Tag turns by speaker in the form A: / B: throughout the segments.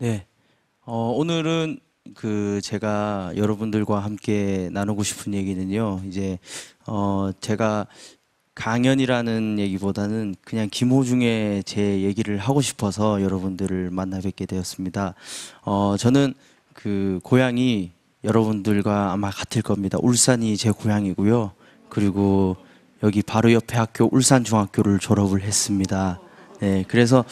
A: 네. 오늘은 제가 여러분들과 함께 나누고 싶은 얘기는요. 제가 강연이라는 얘기보다는 그냥 김호중의 제 얘기를 하고 싶어서 여러분들을 만나 뵙게 되었습니다. 저는 고향이 여러분들과 아마 같을 겁니다. 울산이 제 고향이고요. 그리고 여기 바로 옆에 학교 울산중학교를 졸업을 했습니다. 네, 그래서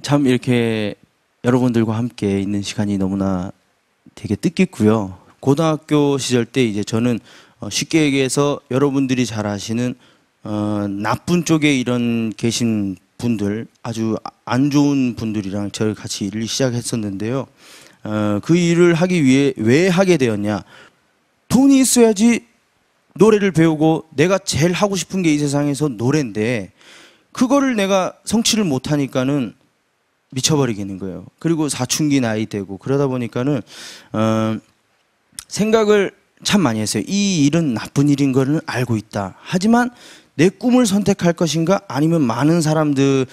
A: 참 이렇게 여러분들과 함께 있는 시간이 너무나 되게 뜻깊고요. 고등학교 시절 때 이제 저는 쉽게 얘기해서 여러분들이 잘 아시는 나쁜 쪽에 이런 계신 분들, 아주 안 좋은 분들이랑 저를 같이 일을 시작했었는데요. 그 일을 하기 위해 왜 하게 되었냐? 돈이 있어야지 노래를 배우고 내가 제일 하고 싶은 게 이 세상에서 노래인데 그거를 내가 성취를 못하니까는 미쳐버리겠는 거예요. 그리고 사춘기 나이 되고 그러다 보니까는 생각을 참 많이 했어요. 이 일은 나쁜 일인 거는 알고 있다. 하지만 내 꿈을 선택할 것인가 아니면 많은 사람들의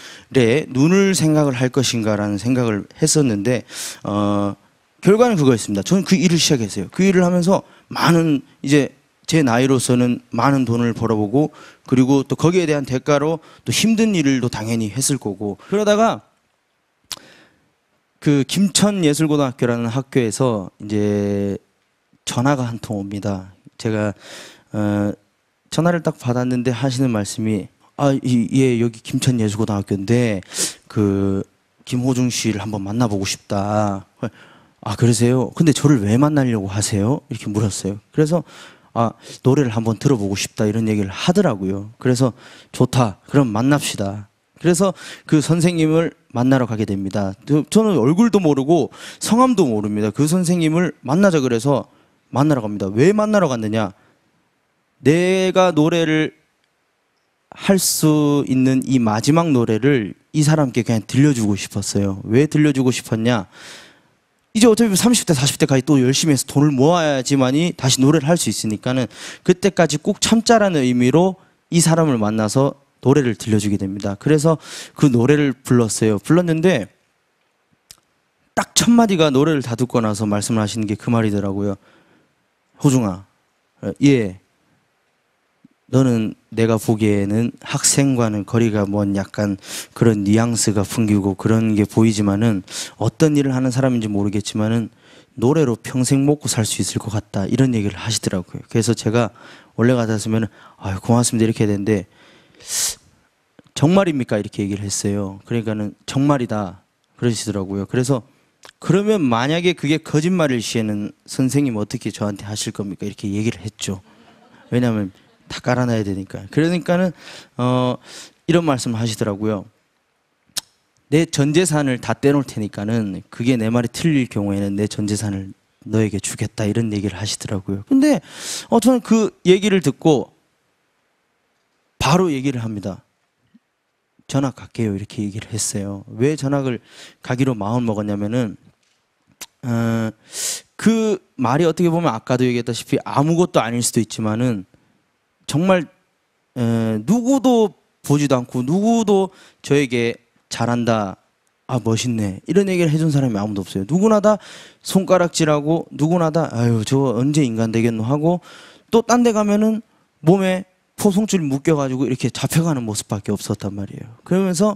A: 눈을 생각을 할 것인가라는 생각을 했었는데 결과는 그거였습니다. 저는 그 일을 시작했어요. 그 일을 하면서 많은 이제 제 나이로서는 많은 돈을 벌어보고 그리고 또 거기에 대한 대가로 또 힘든 일을 당연히 했을 거고 그러다가 김천예술고등학교라는 학교에서 이제 전화가 한 통 옵니다. 제가 전화를 딱 받았는데 하시는 말씀이 예, 여기 김천예술고등학교인데 김호중 씨를 한번 만나보고 싶다. 그러세요? 근데 저를 왜 만나려고 하세요? 이렇게 물었어요. 그래서 노래를 한번 들어보고 싶다 이런 얘기를 하더라고요. 그래서 좋다. 그럼 만납시다. 그래서 그 선생님을 만나러 가게 됩니다. 저는 얼굴도 모르고 성함도 모릅니다. 그 선생님을 만나자 그래서 만나러 갑니다. 왜 만나러 갔느냐? 내가 노래를 할 수 있는 이 마지막 노래를 이 사람께 그냥 들려주고 싶었어요. 왜 들려주고 싶었냐? 이제 어차피 30대, 40대까지 또 열심히 해서 돈을 모아야지만이 다시 노래를 할 수 있으니까는 그때까지 꼭 참자라는 의미로 이 사람을 만나서 노래를 들려주게 됩니다. 그래서 그 노래를 불렀어요. 불렀는데 딱 첫 마디가 노래를 다 듣고 나서 말씀을 하시는 게 그 말이더라고요. 호중아, 예, 너는 내가 보기에는 학생과는 거리가 먼 약간 그런 뉘앙스가 풍기고 그런 게 보이지만은 어떤 일을 하는 사람인지 모르겠지만은 노래로 평생 먹고 살 수 있을 것 같다 이런 얘기를 하시더라고요. 그래서 제가 원래 같았으면 고맙습니다 이렇게 해야 되는데 정말입니까? 이렇게 얘기를 했어요. 그러니까는 정말이다 그러시더라고요. 그래서 그러면 만약에 그게 거짓말일 시에는 선생님 어떻게 저한테 하실 겁니까? 이렇게 얘기를 했죠. 왜냐하면 다 깔아놔야 되니까. 그러니까는 이런 말씀을 하시더라고요. 내 전 재산을 다 떼놓을 테니까는 그게 내 말이 틀릴 경우에는 내 전 재산을 너에게 주겠다 이런 얘기를 하시더라고요. 근데 저는 그 얘기를 듣고 바로 얘기를 합니다. 전학 갈게요 이렇게 얘기를 했어요. 왜 전학을 가기로 마음 먹었냐면은 그 말이 어떻게 보면 아까도 얘기했다시피 아무것도 아닐 수도 있지만은 정말 누구도 보지도 않고 누구도 저에게 잘한다, 멋있네 이런 얘기를 해준 사람이 아무도 없어요. 누구나 다 손가락질하고 누구나 다 아유 저 언제 인간 되겠노 하고 또 딴 데 가면은 몸에 포송줄 묶여가지고 이렇게 잡혀가는 모습밖에 없었단 말이에요. 그러면서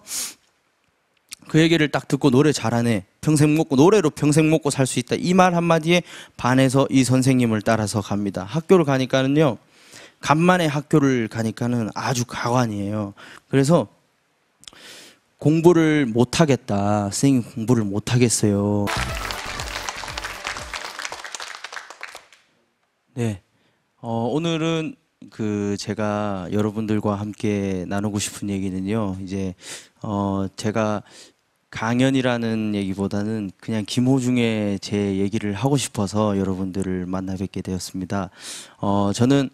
A: 그 얘기를 딱 듣고 노래 잘하네, 평생 먹고 노래로 평생 먹고 살 수 있다 이 말 한마디에 반해서 이 선생님을 따라서 갑니다. 학교를 가니까는요, 간만에 학교를 가니까는 아주 가관이에요. 그래서 공부를 못하겠다, 선생님 공부를 못하겠어요. 네, 오늘은 제가 여러분들과 함께 나누고 싶은 얘기는요. 제가 강연이라는 얘기보다는 그냥 김호중의 제 얘기를 하고 싶어서 여러분들을 만나 뵙게 되었습니다. 저는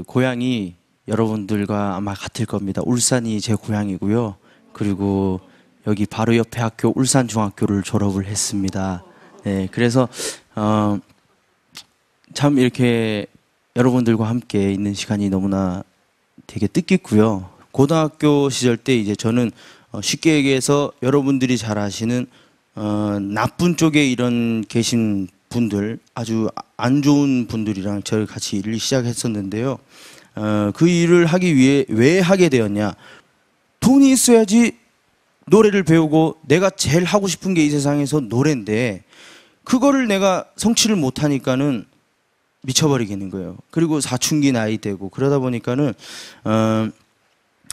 A: 고향이 여러분들과 아마 같을 겁니다. 울산이 제 고향이고요. 그리고 여기 바로 옆에 학교 울산중학교를 졸업을 했습니다. 네, 그래서 참 이렇게 여러분들과 함께 있는 시간이 너무나 되게 뜻깊고요. 고등학교 시절 때 이제 저는 쉽게 얘기해서 여러분들이 잘 아시는 나쁜 쪽에 이런 계신 분들, 아주 안 좋은 분들이랑 저를 같이 일을 시작했었는데요. 그 일을 하기 위해 왜 하게 되었냐? 돈이 있어야지 노래를 배우고, 내가 제일 하고 싶은 게 이 세상에서 노래인데 그거를 내가 성취를 못하니까는 미쳐버리겠는 거예요. 그리고 사춘기 나이 되고 그러다 보니까는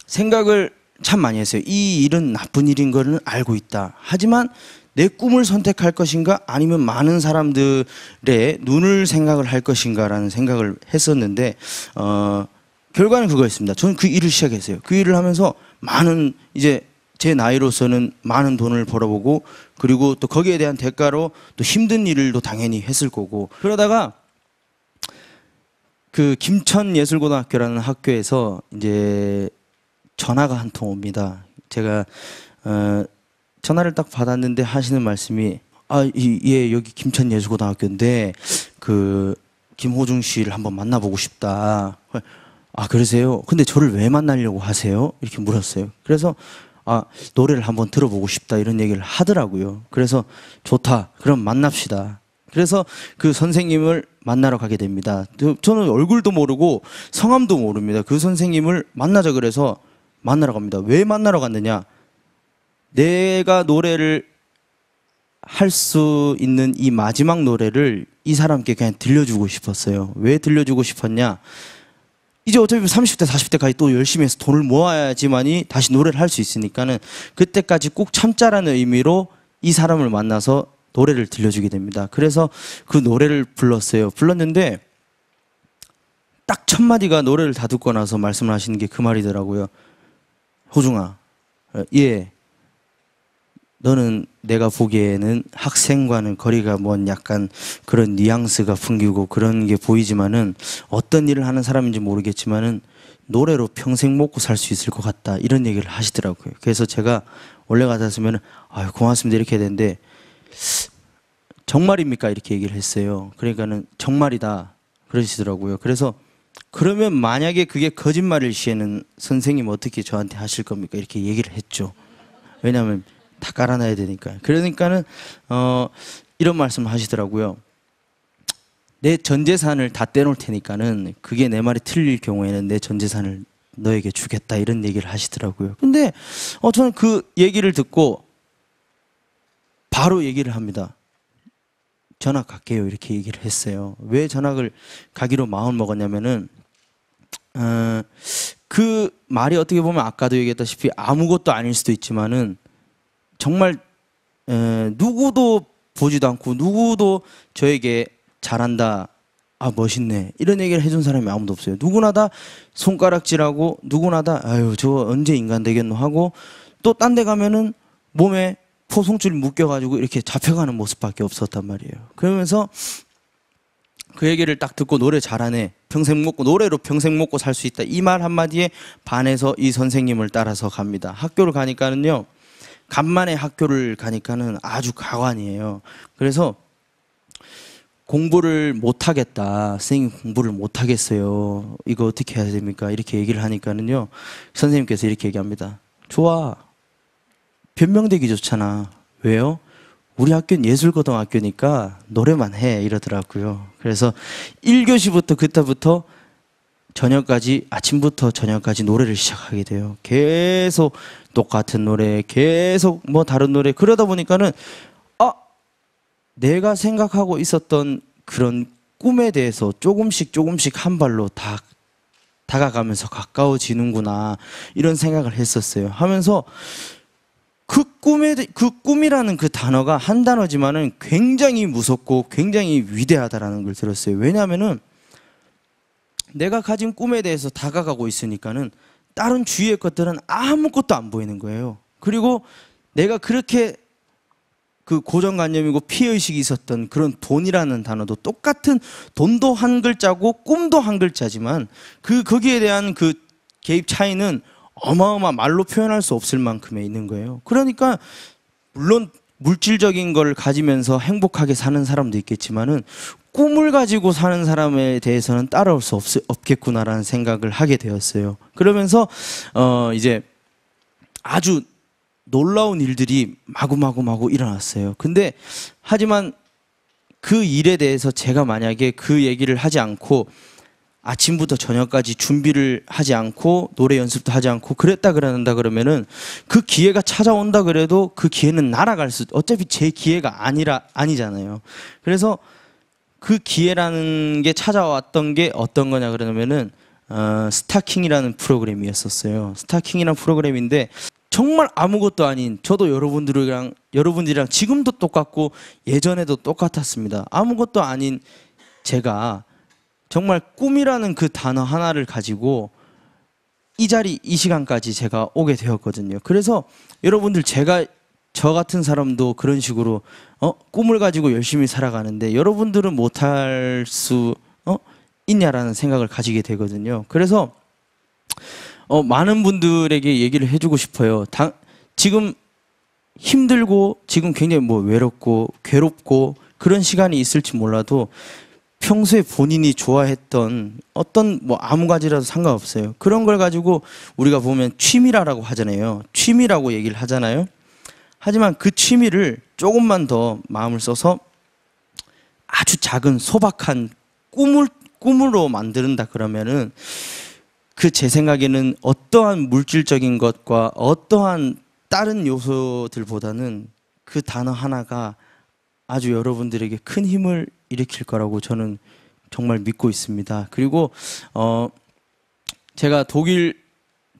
A: 생각을 참 많이 했어요. 이 일은 나쁜 일인 거는 알고 있다. 하지만 내 꿈을 선택할 것인가, 아니면 많은 사람들의 눈을 생각을 할 것인가라는 생각을 했었는데 결과는 그거였습니다. 저는 그 일을 시작했어요. 그 일을 하면서 많은, 이제 제 나이로서는 많은 돈을 벌어보고, 그리고 또 거기에 대한 대가로 또 힘든 일도 당연히 했을 거고, 그러다가 그 김천예술고등학교라는 학교에서 이제 전화가 한 통 옵니다. 제가 전화를 딱 받았는데 하시는 말씀이, 예, 여기 김천예술고등학교인데 그 김호중 씨를 한번 만나보고 싶다. 그러세요? 근데 저를 왜 만나려고 하세요? 이렇게 물었어요. 그래서 노래를 한번 들어보고 싶다, 이런 얘기를 하더라고요. 그래서 좋다, 그럼 만납시다. 그래서 그 선생님을 만나러 가게 됩니다. 저는 얼굴도 모르고 성함도 모릅니다. 그 선생님을 만나자 그래서 만나러 갑니다. 왜 만나러 갔느냐? 내가 노래를 할 수 있는 이 마지막 노래를 이 사람께 그냥 들려주고 싶었어요. 왜 들려주고 싶었냐? 이제 어차피 30대, 40대까지 또 열심히 해서 돈을 모아야지만이 다시 노래를 할 수 있으니까는 그때까지 꼭 참자라는 의미로 이 사람을 만나서 노래를 들려주게 됩니다. 그래서 그 노래를 불렀어요. 불렀는데 딱 첫 마디가, 노래를 다 듣고 나서 말씀을 하시는 게 그 말이더라고요. 호중아, 예, 너는 내가 보기에는 학생과는 거리가 먼 약간 그런 뉘앙스가 풍기고 그런 게 보이지만은, 어떤 일을 하는 사람인지 모르겠지만은 노래로 평생 먹고 살 수 있을 것 같다, 이런 얘기를 하시더라고요. 그래서 제가 원래 같았으면 고맙습니다 이렇게 해야 되는데, 정말입니까? 이렇게 얘기를 했어요. 그러니까는 정말이다 그러시더라고요. 그래서 그러면 만약에 그게 거짓말일 시에는 선생님 어떻게 저한테 하실 겁니까? 이렇게 얘기를 했죠. 왜냐하면 다 깔아놔야 되니까. 그러니까는 이런 말씀을 하시더라고요. 내 전 재산을 다 떼놓을 테니까는, 그게 내 말이 틀릴 경우에는 내 전 재산을 너에게 주겠다, 이런 얘기를 하시더라고요. 근데 저는 그 얘기를 듣고 바로 얘기를 합니다. 전학 갈게요, 이렇게 얘기를 했어요. 왜 전학을 가기로 마음을 먹었냐면은 그 말이 어떻게 보면 아까도 얘기했다시피 아무것도 아닐 수도 있지만은, 정말 누구도 보지도 않고 누구도 저에게 잘한다, 멋있네, 이런 얘기를 해준 사람이 아무도 없어요. 누구나 다 손가락질하고, 누구나 다 저 언제 인간 되겠노 하고, 또 딴 데 가면은 몸에 포송줄 묶여가지고 이렇게 잡혀가는 모습밖에 없었단 말이에요. 그러면서 그 얘기를 딱 듣고, 노래 잘하네, 평생 먹고, 노래로 평생 먹고 살 수 있다, 이 말 한마디에 반해서 이 선생님을 따라서 갑니다. 학교를 가니까는요, 간만에 학교를 가니까는 아주 가관이에요. 그래서 공부를 못하겠다, 선생님 공부를 못하겠어요, 이거 어떻게 해야 됩니까? 이렇게 얘기를 하니까는요, 선생님께서 이렇게 얘기합니다. 좋아, 변명되기 좋잖아. 왜요? 우리 학교는 예술고등학교니까 노래만 해, 이러더라고요. 그래서 1교시부터 그때부터 저녁까지, 아침부터 저녁까지 노래를 시작하게 돼요. 계속 똑같은 노래, 계속 뭐 다른 노래. 그러다 보니까는 내가 생각하고 있었던 그런 꿈에 대해서 조금씩 한 발로 다가가면서 가까워지는구나, 이런 생각을 했었어요. 하면서 그 꿈이라는 그 단어가 한 단어지만은 굉장히 무섭고 굉장히 위대하다라는 걸 들었어요. 왜냐하면은 내가 가진 꿈에 대해서 다가가고 있으니까는 다른 주위의 것들은 아무것도 안 보이는 거예요. 그리고 내가 그렇게 그 고정관념이고 피해의식이 있었던 그런 돈이라는 단어도, 똑같은 돈도 한 글자고 꿈도 한 글자지만 거기에 대한 그 개입 차이는 말로 표현할 수 없을 만큼에 있는 거예요. 그러니까 물론 물질적인 걸 가지면서 행복하게 사는 사람도 있겠지만은, 꿈을 가지고 사는 사람에 대해서는 따라올 수 없겠구나라는 생각을 하게 되었어요. 그러면서 이제 아주 놀라운 일들이 마구마구 일어났어요. 근데 하지만 그 일에 대해서 제가 만약에 그 얘기를 하지 않고 아침부터 저녁까지 준비를 하지 않고 노래 연습도 하지 않고 그랬다 그런다 그러면은 그 기회가 찾아온다 그래도 그 기회는 날아갈 수, 어차피 제 기회가 아니잖아요. 그래서 그 기회라는 게 찾아왔던 게 어떤 거냐 그러면은 스타킹이라는 프로그램이었었어요. 스타킹이라는 프로그램인데 정말 아무것도 아닌, 저도 여러분들이랑 지금도 똑같고 예전에도 똑같았습니다. 아무것도 아닌 제가 정말 꿈이라는 그 단어 하나를 가지고 이 자리, 이 시간까지 제가 오게 되었거든요. 그래서 여러분들, 저 같은 사람도 그런 식으로 꿈을 가지고 열심히 살아가는데 여러분들은 못할 수 있냐라는 생각을 가지게 되거든요. 그래서 많은 분들에게 얘기를 해주고 싶어요. 지금 힘들고 지금 굉장히 외롭고 괴롭고 그런 시간이 있을지 몰라도 평소에 본인이 좋아했던 어떤 아무 가지라도 상관없어요. 그런 걸 가지고 우리가 보면 취미라고 하잖아요. 취미라고 얘기를 하잖아요. 하지만 그 취미를 조금만 더 마음을 써서 아주 작은 소박한 꿈으로 만든다 그러면은 제 생각에는 어떠한 물질적인 것과 어떠한 다른 요소들보다는 그 단어 하나가 아주 여러분들에게 큰 힘을 일으킬 거라고 저는 정말 믿고 있습니다. 그리고 제가 독일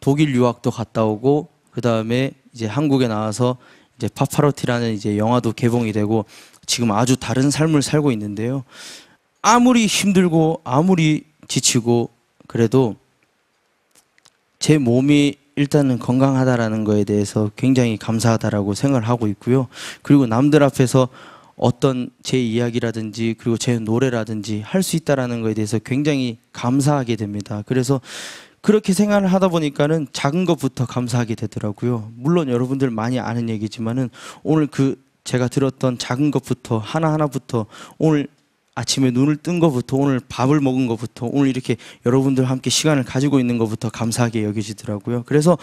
A: 유학도 갔다 오고 그 다음에 이제 한국에 나와서 이제 파파로티라는 이제 영화도 개봉이 되고 지금 아주 다른 삶을 살고 있는데요. 아무리 힘들고 아무리 지치고 그래도 제 몸이 일단은 건강하다라는 거에 대해서 굉장히 감사하다라고 생각을 하고 있고요. 그리고 남들 앞에서 어떤 제 이야기라든지 그리고 제 노래라든지 할 수 있다라는 거에 대해서 굉장히 감사하게 됩니다. 그래서 그렇게 생각을 하다 보니까는 작은 것부터 감사하게 되더라고요. 물론 여러분들 많이 아는 얘기지만은 오늘 제가 들었던 작은 것부터 하나하나부터, 오늘 아침에 눈을 뜬 것부터, 오늘 밥을 먹은 것부터, 오늘 이렇게 여러분들과 함께 시간을 가지고 있는 것부터 감사하게 여겨지더라고요. 그래서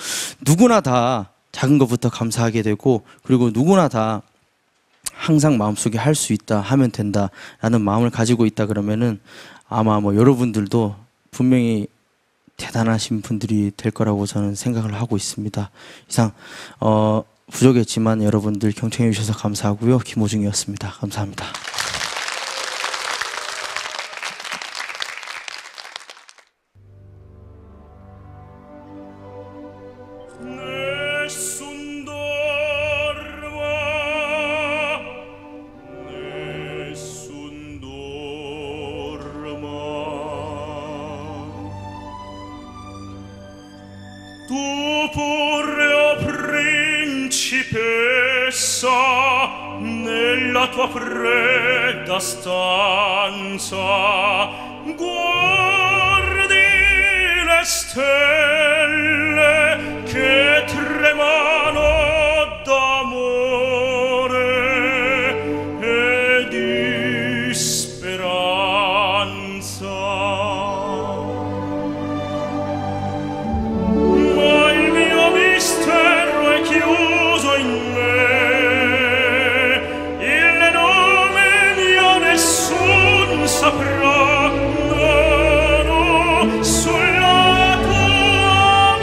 A: 누구나 다 작은 것부터 감사하게 되고, 그리고 누구나 다 항상 마음속에 할 수 있다, 하면 된다 라는 마음을 가지고 있다 그러면은 아마 여러분들도 분명히 대단하신 분들이 될 거라고 저는 생각을 하고 있습니다. 이상 부족했지만 여러분들 경청해 주셔서 감사하고요. 김호중이었습니다. 감사합니다.
B: Tu pure, principessa, nella tua fredda stanza guardi le stelle che tremano d'amore e di speranza. Chiuso in me, il nome mio nessun saprà, no, sulla tua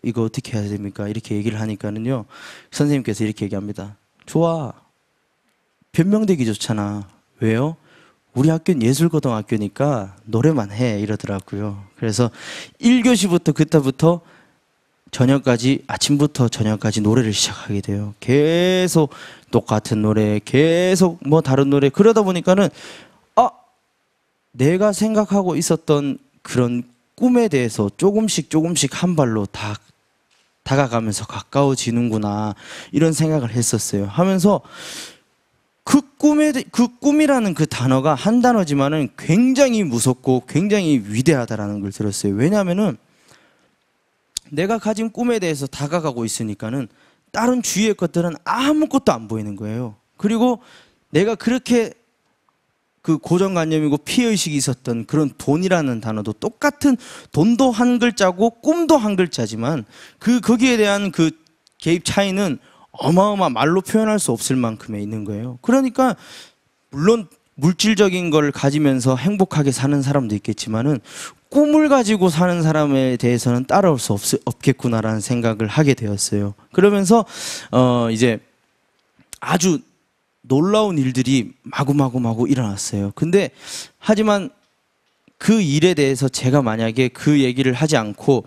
A: 이거 어떻게 해야 됩니까? 이렇게 얘기를 하니까는요, 선생님께서 이렇게 얘기합니다. 좋아, 변명되기 좋잖아. 왜요? 우리 학교는 예술고등학교니까 노래만 해, 이러더라고요. 그래서 1교시부터 그때부터 저녁까지, 아침부터 저녁까지 노래를 시작하게 돼요. 계속 똑같은 노래, 계속 뭐 다른 노래. 그러다 보니까는 내가 생각하고 있었던 그런 꿈에 대해서 조금씩 한 발로 다가가면서 가까워지는구나, 이런 생각을 했었어요. 하면서 그 꿈이라는 그 단어가 한 단어지만은 굉장히 무섭고 굉장히 위대하다라는 걸 들었어요. 왜냐하면은 내가 가진 꿈에 대해서 다가가고 있으니까는 다른 주위의 것들은 아무것도 안 보이는 거예요. 그리고 내가 그렇게 그 고정관념이고 피해의식이 있었던 그런 돈이라는 단어도 똑같은, 돈도 한 글자고 꿈도 한 글자지만 거기에 대한 그 개입 차이는 어마어마 말로 표현할 수 없을 만큼에 있는 거예요. 그러니까 물론 물질적인 걸 가지면서 행복하게 사는 사람도 있겠지만은 꿈을 가지고 사는 사람에 대해서는 따라올 수 없겠구나라는 생각을 하게 되었어요. 그러면서 이제 아주 놀라운 일들이 마구마구 일어났어요. 근데 하지만 그 일에 대해서 제가 만약에 그 얘기를 하지 않고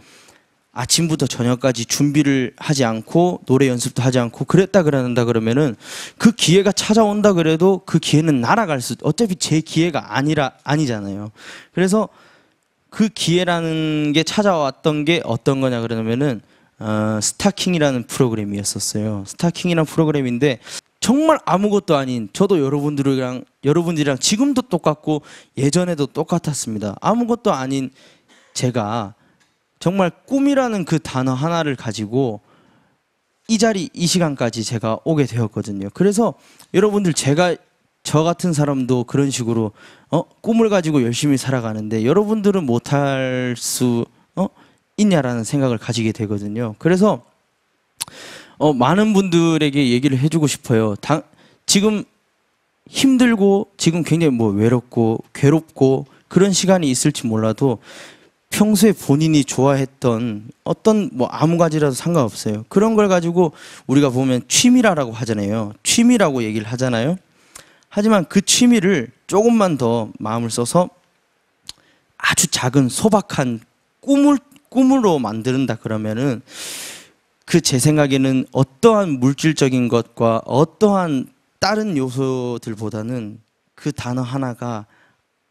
A: 아침부터 저녁까지 준비를 하지 않고 노래 연습도 하지 않고 그런다 그러면은 그 기회가 찾아온다 그래도 그 기회는 날아갈 어차피 제 기회가 아니잖아요. 그래서 그 기회라는 게 찾아왔던 게 어떤 거냐 그러면은 스타킹이라는 프로그램이었었어요. 스타킹이라는 프로그램인데 정말 아무것도 아닌, 저도 여러분들이랑 지금도 똑같고 예전에도 똑같았습니다. 아무것도 아닌 제가 정말 꿈이라는 그 단어 하나를 가지고 이 시간까지 제가 오게 되었거든요. 그래서 여러분들, 저 같은 사람도 그런 식으로 꿈을 가지고 열심히 살아가는데 여러분들은 못할 수 있냐라는 생각을 가지게 되거든요. 그래서 많은 분들에게 얘기를 해주고 싶어요. 지금 힘들고 지금 굉장히 외롭고 괴롭고 그런 시간이 있을지 몰라도 평소에 본인이 좋아했던 어떤 아무 가지라도 상관없어요. 그런 걸 가지고 우리가 보면 취미라고 하잖아요. 취미라고 얘기를 하잖아요. 하지만 그 취미를 조금만 더 마음을 써서 아주 작은 소박한 꿈으로 만든다 그러면은 제 생각에는 어떠한 물질적인 것과 어떠한 다른 요소들보다는 그 단어 하나가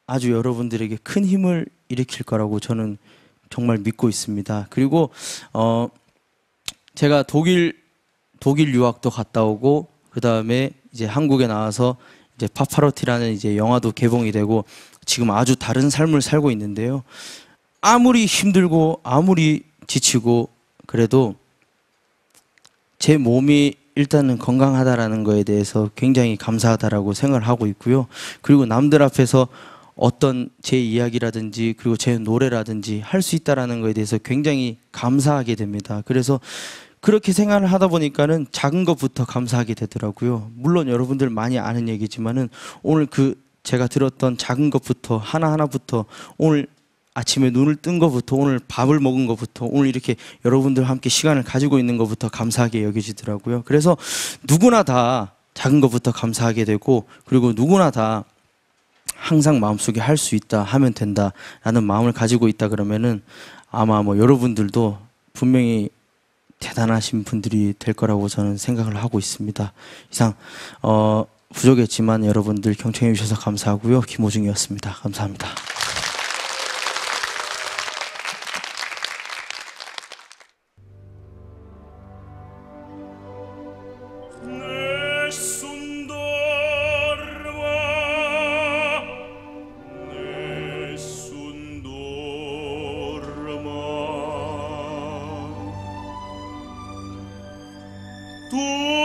A: 아주 여러분들에게 큰 힘을 일으킬 거라고 저는 정말 믿고 있습니다. 그리고 제가 독일 유학도 갔다 오고 그 다음에 이제 한국에 나와서 이제 파파로티라는 이제 영화도 개봉이 되고 지금 아주 다른 삶을 살고 있는데요. 아무리 힘들고 아무리 지치고 그래도 제 몸이 일단은 건강하다라는 거에 대해서 굉장히 감사하다라고 생각을 하고 있고요. 그리고 남들 앞에서 어떤 제 이야기라든지 그리고 제 노래라든지 할 수 있다라는 거에 대해서 굉장히 감사하게 됩니다. 그래서 그렇게 생각을 하다 보니까는 작은 것부터 감사하게 되더라고요. 물론 여러분들 많이 아는 얘기지만은 오늘 제가 들었던 작은 것부터 하나하나부터, 오늘 아침에 눈을 뜬 것부터, 오늘 밥을 먹은 것부터, 오늘 이렇게 여러분들과 함께 시간을 가지고 있는 것부터 감사하게 여겨지더라고요. 그래서 누구나 다 작은 것부터 감사하게 되고, 그리고 누구나 다 항상 마음속에 할 수 있다, 하면 된다 라는 마음을 가지고 있다 그러면은 아마 여러분들도 분명히 대단하신 분들이 될 거라고 저는 생각을 하고 있습니다. 이상 부족했지만 여러분들 경청해 주셔서 감사하고요. 김호중이었습니다. 감사합니다.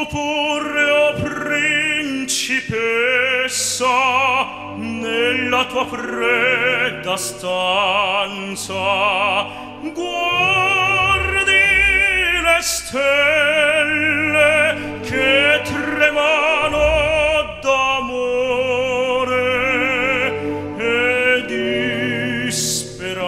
B: pure, o principessa, nella tua fredda stanza guardi le stelle che tremano d'amore e di speranza.